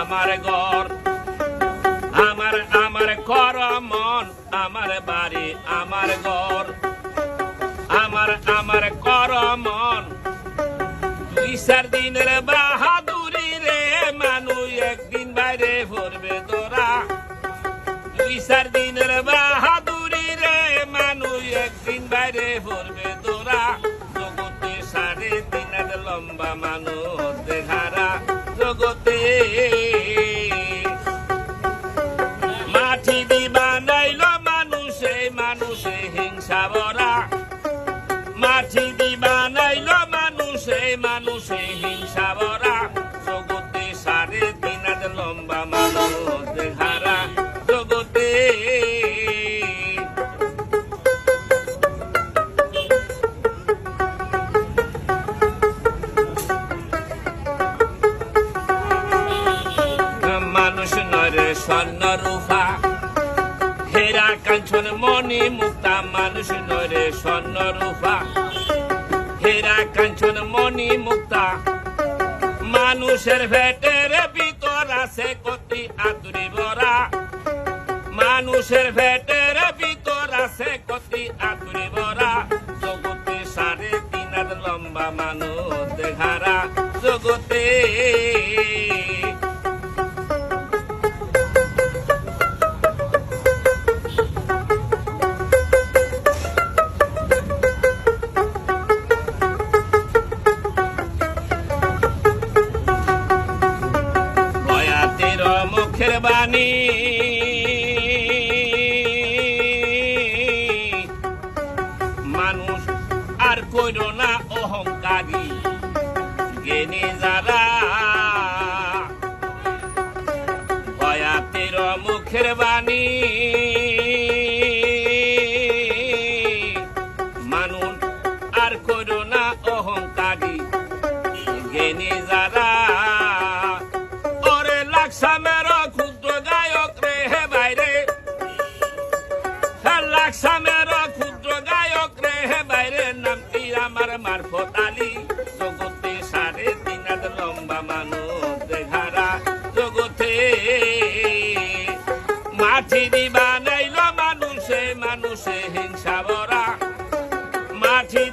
আমার ঘর, আমার আমার কর মন, আমার বাড়ি আমার ঘর, আমার আমার কর মন। 2-4 দিনের বাহাদুরি রে মানুষ একদিন বাইরে পড়বে তোরা। 2-4 দিনের বাহাদুরি রে মানুষ একদিন বাইরে পড়বে তোরা। জগতে 3.5 হাত লম্বা মানুষ দেখারা জগতে। মাটি দি বানাইল মানুষে মানুষে হিংসা ভরা, মাটি দি বানাইল মানুষে মানুষে হিংসা ভরা। জগতে 3.5 হাত লম্বা মানুষ দেখারা জগতে। মানুষ নরে স্বর্ণ রূপা, হেরা কাঞ্চন মণি মুক্তা। মানুষ নরে স্বর্ণ রূপা, হেরা কাঞ্চন মণি মুক্তা। মানুষের ভেটের ভিতর আছে কতি আতুরি ভরা, মানুষের ভেটের ভিতর আছে কতি আতুরি ভরা। জগতে 3.5 হাত লম্বা মানুষ দেখারা জগতে। মুখের বাণী মানুষ আর কইর না অহংকারী, জ্ঞানী যারা। বয়াতের মুখের বাণী মানুষ আর কইর না অহংকারী, জ্ঞানী যারা। লাকসামের ক্ষুদ্র গায়ক রে হে বাইরে, লাকসামের ক্ষুদ্র গায়ক রে হে বাইরে। নামটি আমার মারফত আলী। জগতে 3.5 হাত লম্বা মানুষ দেখারা জগতে। মাটি দি বানাইল মানুষে মানুষে হিংসা ভরা, মাটি